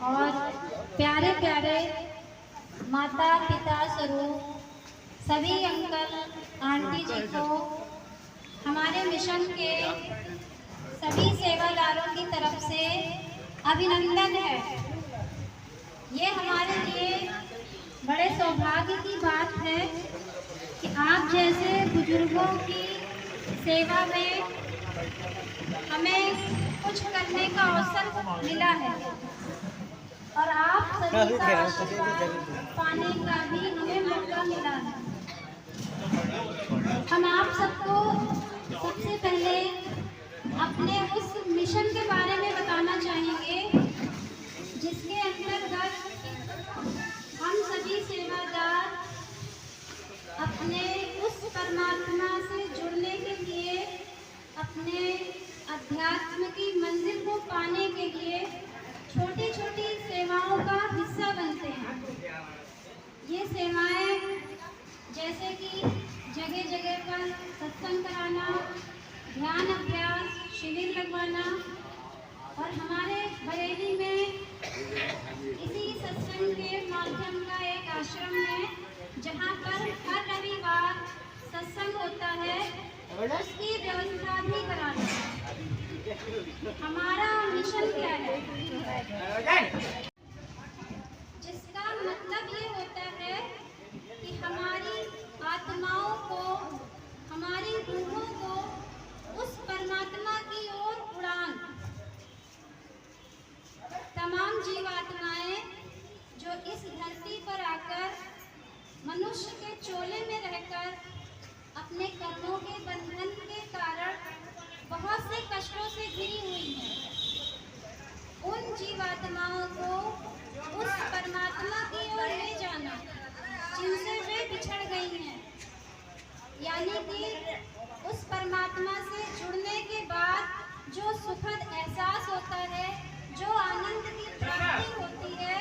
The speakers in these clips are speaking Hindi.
और प्यारे प्यारे माता पिता स्वरूप सभी अंकल आंटी जी को हमारे मिशन के सभी सेवादारों की तरफ से अभिनंदन है। ये हमारे लिए बड़े सौभाग्य की बात है कि आप जैसे बुजुर्गों की सेवा में हमें कुछ करने का अवसर मिला है और आप सभी का आशीर्वाद पाने का भी हमें मौका मिला है। हम आप सबको सबसे पहले अपने उस मिशन के बारे में बताना चाहेंगे जिसके अंतर्गत हम सभी सेवादार अपने उस परमात्मा से जुड़ने के लिए, अपने अध्यात्म की मंजिल को पाने के लिए छोटी छोटी सेवाओं का हिस्सा बनते हैं। ये सेवाएं जैसे कि जगह जगह पर सत्संग कराना, ध्यान अभ्यास शिविर लगवाना और हमारे बरेली में इसी सत्संग के माध्यम का एक आश्रम है जहाँ पर हर रविवार सत्संग होता है, उसकी व्यवस्था भी कराना। हमारा मिशन क्या है, जिसका मतलब ये होता है कि हमारी आत्माओं को, हमारी रूहों को उस परमात्मा की ओर उड़ान। तमाम जीवात्माएं जो इस धरती पर आकर मनुष्य के चोले में रहकर अपने कर्मों के बंधन के कारण बहुत से कष्टों से घिरी हुई हैं, उन जीवात्माओं को उस परमात्मा की ओर ले जाना जिनसे वे बिछड़ गई हैं, यानी कि उस परमात्मा से जुड़ने के बाद जो सुखद एहसास होता है, जो आनंद की प्राप्ति होती है,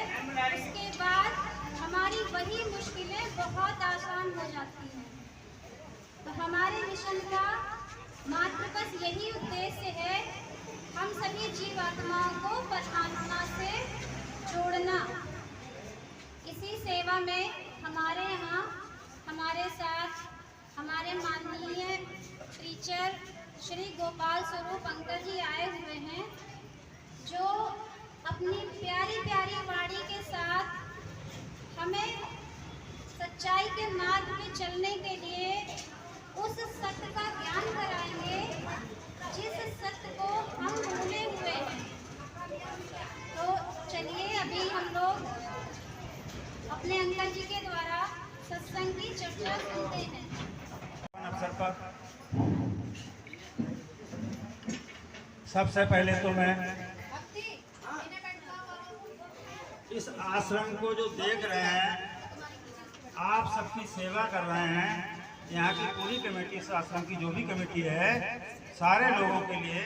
उसके बाद हमारी वही मुश्किलें बहुत आसान हो जाती हैं। तो हमारे मिशन का मात्र बस यही उद्देश्य है, हम सभी जीवात्माओं को परमात्मा से जोड़ना। इसी सेवा में हमारे यहाँ हमारे साथ हमारे माननीय टीचर श्री गोपाल स्वरूप अंकल जी आए हुए हैं, जो अपनी प्यारी प्यारी वाणी के साथ हमें सच्चाई के मार्ग में चलने के लिए उस सत्य का ज्ञान कराएंगे जिस सत्य को हम भूले हुए हैं। तो चलिए अभी हम लोग अपने अंकल जी के द्वारा सत्संग की चर्चा सुनते हैं। अवसर पर सबसे पहले तो मैं इस आश्रम को जो देख रहे हैं, आप सबकी सेवा कर रहे हैं, यहाँ की पूरी कमेटी, इस आश्रम की जो भी कमेटी है, सारे लोगों के लिए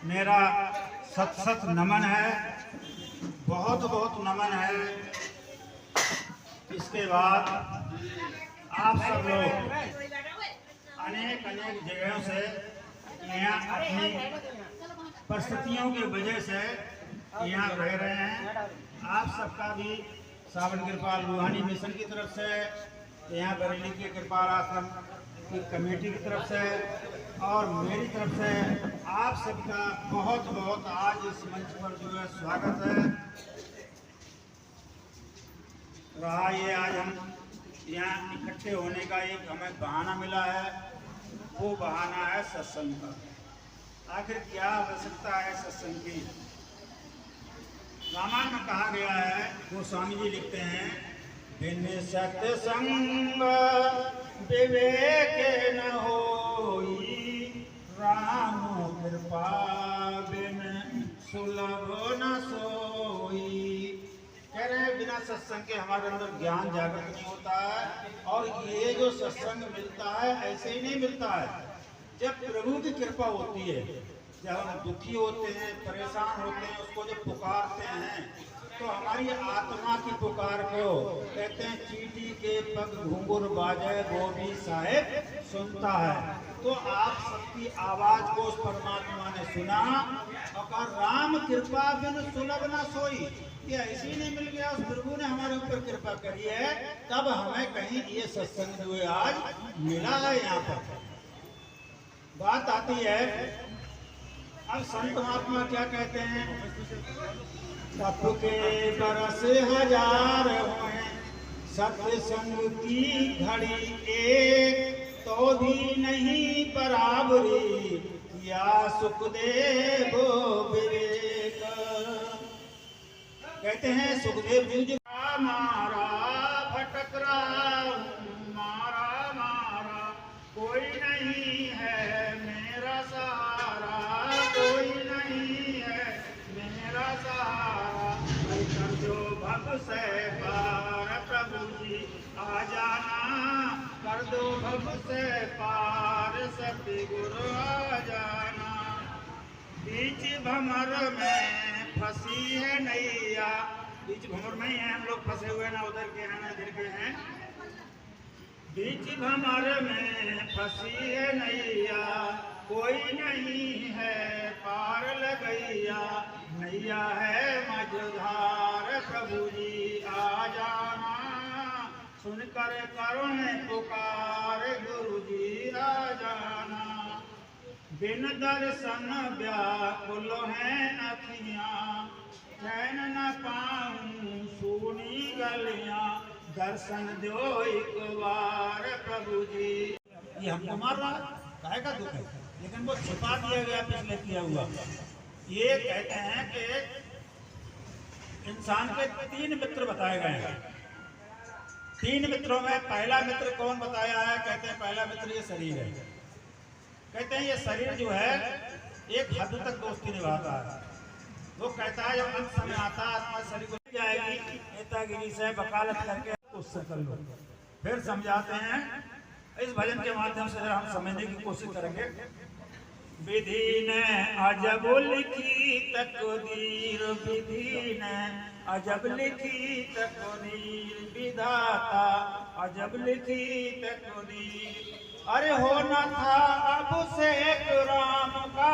मेरा सत सत नमन है, बहुत बहुत नमन है। इसके बाद आप सब लोग अनेक अनेक जगहों से यहाँ अपनी परिस्थितियों की वजह से यहाँ रह रहे हैं। आप सबका भी सावन कृपाल रूहानी मिशन की तरफ से, यहाँ बरेली के कृपाल आश्रम की कमेटी की तरफ से और मेरी तरफ से आप सबका बहुत बहुत आज इस मंच पर जो है स्वागत है रहा। ये आज हम यहाँ इकट्ठे होने का एक हमें बहाना मिला है, वो बहाना है सत्संग का। आखिर क्या आवश्यकता है सत्संग की? रामायण में कहा गया है, गोस्वामी जी लिखते हैं, बिन सत्संग विवेक न होई, राम कृपा बिन सुलभ न सोई। कह रहे हैं बिना सत्संग के हमारे अंदर ज्ञान जागृत नहीं होता है, और ये जो सत्संग मिलता है ऐसे ही नहीं मिलता है। जब प्रभु की कृपा होती है, जब हम दुखी होते हैं, परेशान होते हैं, उसको जब पुकारते हैं तो हमारी आत्मा की पुकार को कहते हैं, चींटी के पग घुंघरू बाजे गोभी साहेब सुनता है। तो आप सबकी आवाज को उस परमात्मा ने सुना और कहा राम कृपा बिन सुलभ न सोई। ये ऐसे ही नहीं मिल गया, उस प्रभु ने हमारे ऊपर कृपा करी है, तब हमें कहीं ये सत्संग जो है आज मिला है। यहाँ पर बात आती है, अब संत महात्मा क्या कहते हैं, तप के बरस हजार हुए सत्संग की घड़ी एक, तो भी नहीं बराबरी या सुखदेव विवेक। कहते हैं सुखदेव जी मारा भटक रहा मारा मारा, कोई नहीं है मेरा सहारा, कोई नहीं है मेरा सहारा, कर जो भव से पार प्रभु जी आ जाना, कर दो भव से पार सतगुरु आ जाना। बीच भंवर में फंसी है नैया, बीच भंवर में ही हैं हम लोग फंसे हुए, ना उधर के हैं ना इधर के हैं। बीच भंवर में फंसी है नैया, कोई नहीं है पार लगैया, नैया है मझधार प्रभु जी आ जाना, सुनकर करुण पुकार गुरु जी आ जाना। बिन दर्शन व्याकुल है अखियाँ, चैन न पाऊं सूनी गलियाँ, दर्शन दो एक बार प्रभु जी। ये हमको मार रहा है, काहे का दुख है, लेकिन वो छिपा दिया गया पिछले किया हुआ। ये कहते हैं कि इंसान के 3 मित्र बताए गए हैं। 3 मित्रों में पहला मित्र कौन बताया है, कहते हैं पहला मित्र ये शरीर है। कहते हैं ये शरीर जो है एक हद तक दोस्ती निभाता है। वो कहता है जब अंत समय आता है आत्मा शरीर को जाएगी, नेतागिरी से वकालत करके उससे कर लो। फिर समझाते हैं, इस भजन के माध्यम से हम समझने की कोशिश करेंगे। विधि ने अजब लिखी तकदीर, विधि ने अजब लिखी तकदीर, विधाता अजब लिखी तकदीर। अरे होना था अभिषेक राम का,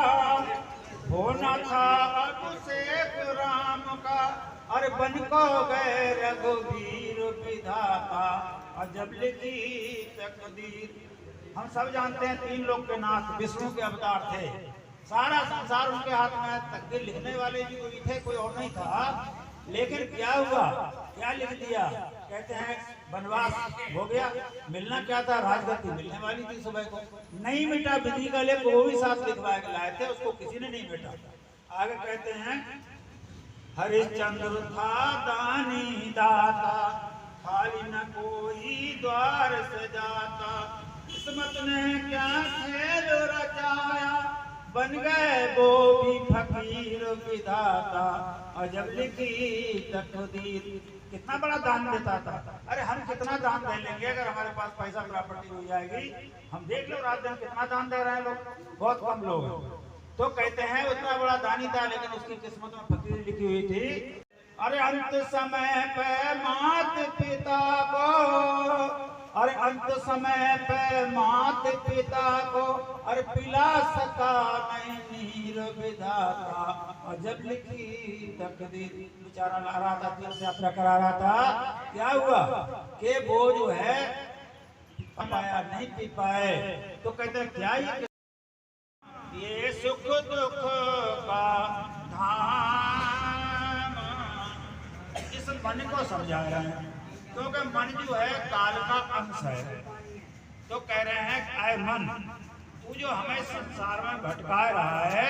होना था अभिषेक राम का, अरे बन को गए रघुवीर, विधाता अजब लिखी तकदीर। हम सब जानते हैं 3 लोग के नाथ विष्णु के अवतार थे, सारा संसार उनके हाथ में, तकदीर लिखने वाले भी कोई थे, कोई और नहीं था। लेकिन क्या हुआ, क्या लिख दिया, कहते हैं वनवास हो गया, मिलना क्या था, राजगद्दी मिलने वाली थी सुबह को, नहीं मिटा विधि का लेख, वो भी साथ लिखवा के लाए थे, उसको किसी ने नहीं मिटा। आगे कहते हैं हरिश्चंद्र था दानी दाता, खाली न कोई द्वार से जाता, किस्मत ने क्या खेल रचाया, बन गए वो भी फकीर, विधाता अजब लिखी तकदीर। कितना बड़ा दान देता था। अरे हम कितना दान दे लेंगे अगर हमारे पास पैसा प्रॉपर्टी हो जाएगी। हम देख लो रात दिन कितना दान दे रहे हैं लोग, बहुत कम लोग। तो कहते हैं उतना बड़ा दानी था, लेकिन उसकी किस्मत में फकीर लिखी हुई थी। अरे अंत समय पे मात पिता को, अरे अंत समय पे मात पिता को, अरे पिला सका नहीं नीर, विधाता अजब लिखी तकदीर। बेचारा ला रहा था, तीर्थ यात्रा करा रहा था, क्या हुआ कि वो जो है पाया नहीं पी पाए। तो कहते हैं क्या ये सुख दुख का धाम, इस मन को समझा रहे हैं, क्योंकि मन जो है काल का अंश है। तो कह रहे हैं आए मन, तू जो हमें संसार में भटका रहा है,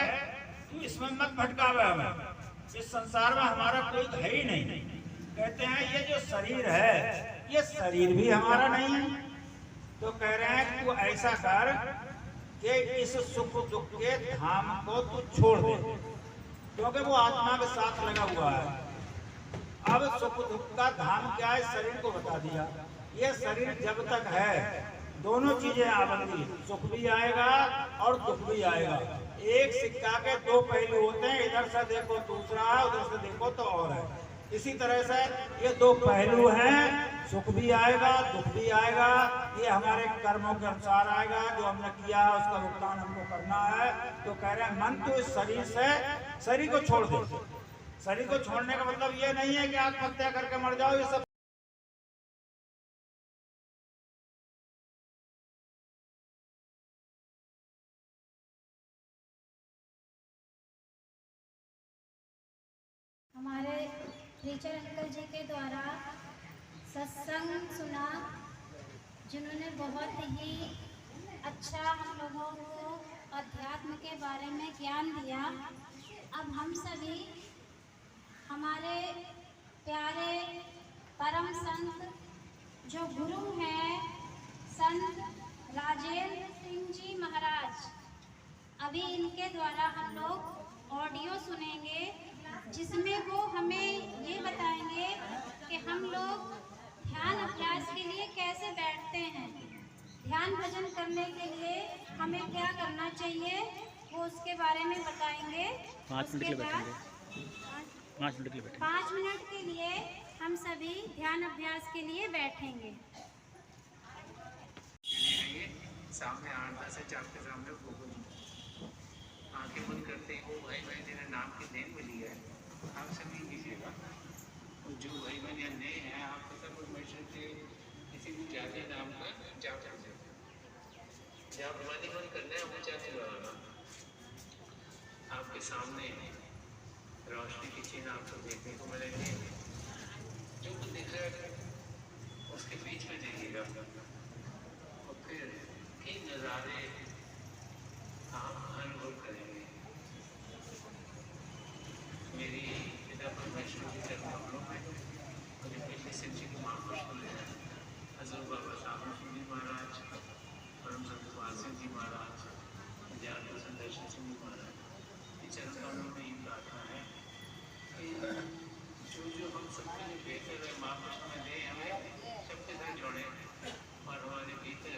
तू इसमें मत भटकावे हमें, इस संसार में हमारा कोई है ही नहीं। कहते हैं ये जो शरीर है, ये शरीर भी हमारा नहीं है। तो कह रहे हैं तू ऐसा कर कि इस सुख दुख के धाम को तू छोड़ दे, क्योंकि वो आत्मा के साथ लगा हुआ है। अब सुख दुख का धाम क्या है, शरीर को बता दिया। ये शरीर जब तक है दोनों चीजें आएंगी, सुख भी आएगा और दुख भी आएगा। एक सिक्का के 2 पहलू होते हैं, इधर से देखो दूसरा है, उधर से देखो तो और है। इसी तरह से ये दो पहलू हैं, सुख भी आएगा दुख भी आएगा, ये हमारे कर्मों के अनुसार आएगा। जो हमने किया है उसका भुगतान हमको करना है। तो कह रहे हैं मन तो इस शरीर से, शरीर को छोड़ दो। शरीर को छोड़ने का मतलब ये नहीं है कि आत्महत्या करके मर जाओ, ये सब हमारे टीचर अंकल जी के द्वारा सत्संग सुना, जिन्होंने बहुत ही अच्छा हम लोगों को अध्यात्म के बारे में ज्ञान दिया। अब हम सभी हमारे प्यारे परम संत जो गुरु हैं संत राजेंद्र सिंह जी महाराज, अभी इनके द्वारा हम लोग ऑडियो सुनेंगे, जिसमें वो हमें ये बताएंगे कि हम लोग ध्यान अभ्यास के लिए कैसे बैठते हैं, ध्यान भजन करने के लिए हमें क्या करना चाहिए, वो उसके बारे में बताएंगे। 5 मिनट के लिए बैठेंगे। 5 मिनट के लिए हम सभी ध्यान अभ्यास के लिए बैठेंगे। सामने 8-10 है, आपके सामने आंखें बंद करते ही वो भाई बहन जिन्हें नाम की देन मिली है आप सभी कीजिएगा। जो भाई बहन या नए हैं आप सब परमेश्वर के किसी भी जाति नाम का जाप करते हैं, जहाँ भगवानी मन करना है वो जाति लगाना। आपके सामने रोशनी की चिन्ह आपको देखने को मिलेंगे। जो कुछ दिख रहा है उसके बीच में जाइएगा और फिर कई नज़ारे आप अनुभव करेंगे। मेरी पिता परमेश्वर की चरणों में मुझे पिछले शिक्षक की महापुरुष मिले हैं, हजरत बाबा साहब जी महाराज, परम संत पाल सिंह जी महाराज, ज्ञान प्रसन्न दर्शन सिंह जी महाराज, ये चरणों में ये प्रार्थना है कि जो हम सबके लिए बेहतर है महापुरुष में दे, हमें सबके साथ जोड़े और हमारे भीतर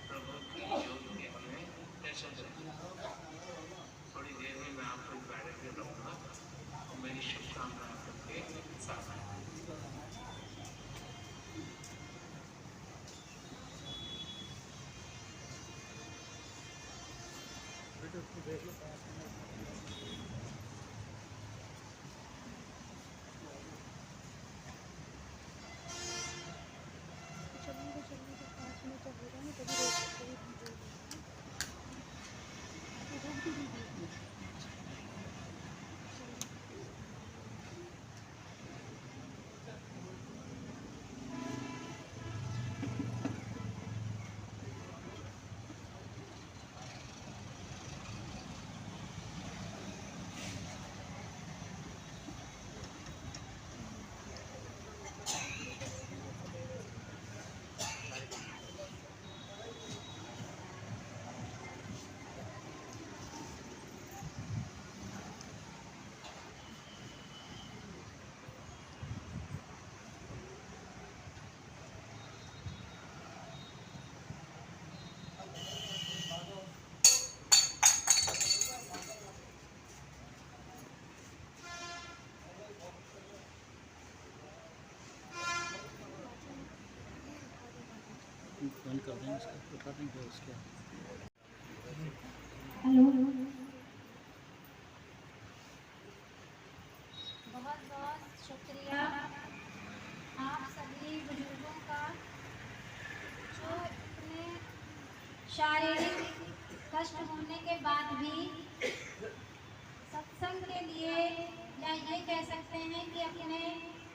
प्रभु की ज्योत के हमें दर्शन करें। थोड़ी देर में मैं आपको बैठक में रहूँगा और मेरी शुभकामनाएं करके साथ हैं। बंद कर देंगे इसको, उठा देंगे उसके। हेलो, बहुत बहुत शुक्रिया आप सभी बुजुर्गों का, जो इतने शारीरिक कष्ट होने के बाद भी सत्संग के लिए, या ये कह सकते हैं कि अपने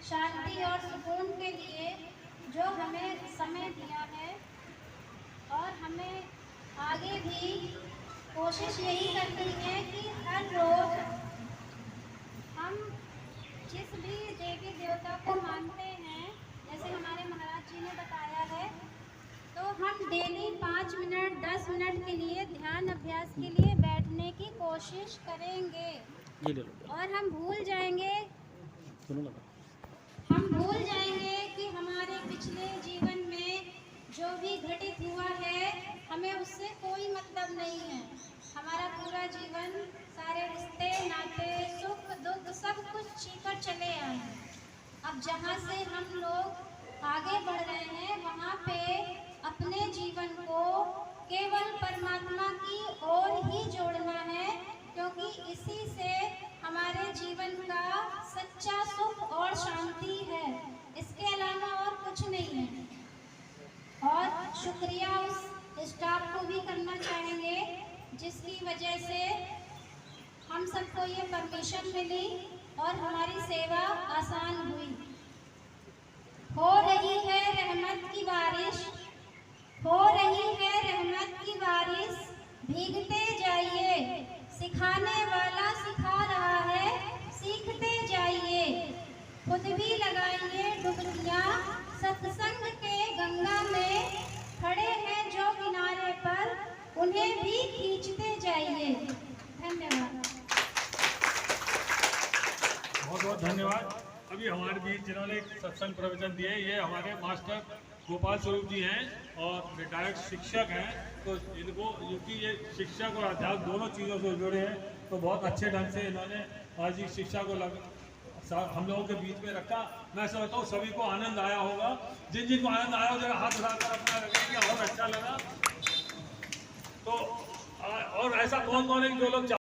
शांति और सुकून के लिए जो हमें समय दिया है, और हमें आगे भी कोशिश यही करनी है कि हर रोज हम जिस भी देवी देवता को मानते हैं, जैसे हमारे महाराज जी ने बताया है, तो हम डेली 5 मिनट 10 मिनट के लिए ध्यान अभ्यास के लिए बैठने की कोशिश करेंगे। ये ले लो, और हम भूल जाएंगे कि हमारे पिछले जीवन में जो भी घटित हुआ है हमें उससे कोई मतलब नहीं है। हमारा पूरा जीवन, सारे रिश्ते नाते सुख दुख सब कुछ जीकर चले आए हैं। अब जहाँ से हम लोग आगे बढ़ रहे हैं वहाँ पे अपने जीवन को केवल परमात्मा की ओर ही जोड़ना है, क्योंकि इसी से हमारे जीवन का सच्चा सुख और शांति है, इसके अलावा और कुछ नहीं है। और शुक्रिया उस स्टाफ को भी करना चाहेंगे जिसकी वजह से हम सबको ये परमिशन मिली और हमारी सेवा आसान हुई। हो रही है रहमत की बारिश, हो रही है रहमत की बारिश, भीगते जाइए, सिखाने वाला सिखा रहा है, सीखते जाइए। खुद भी लगाइए डुबकियाँ सत्संग के गंगा में, खड़े हैं जो किनारे पर, उन्हें भी खींचते जाइए। धन्यवाद। बहुत बहुत धन्यवाद। अभी हमारे बीच जिन्होंने एक सत्संग प्रवचन दिए, ये हमारे मास्टर गोपाल स्वरूप जी हैं और रिटायर्ड शिक्षक हैं। तो इनको, क्योंकि ये शिक्षक और अध्यापक दोनों चीज़ों से जुड़े हैं, तो बहुत अच्छे ढंग से इन्होंने आज की शिक्षा को हम लोगों के बीच में रखा। मैं समझता हूँ सभी को आनंद आया होगा। जिन जिनको आनंद आया हो जरा हाथ उठाकर अपना रखेंगे, बहुत अच्छा लगा। तो और ऐसा कौन कौन है जो लोग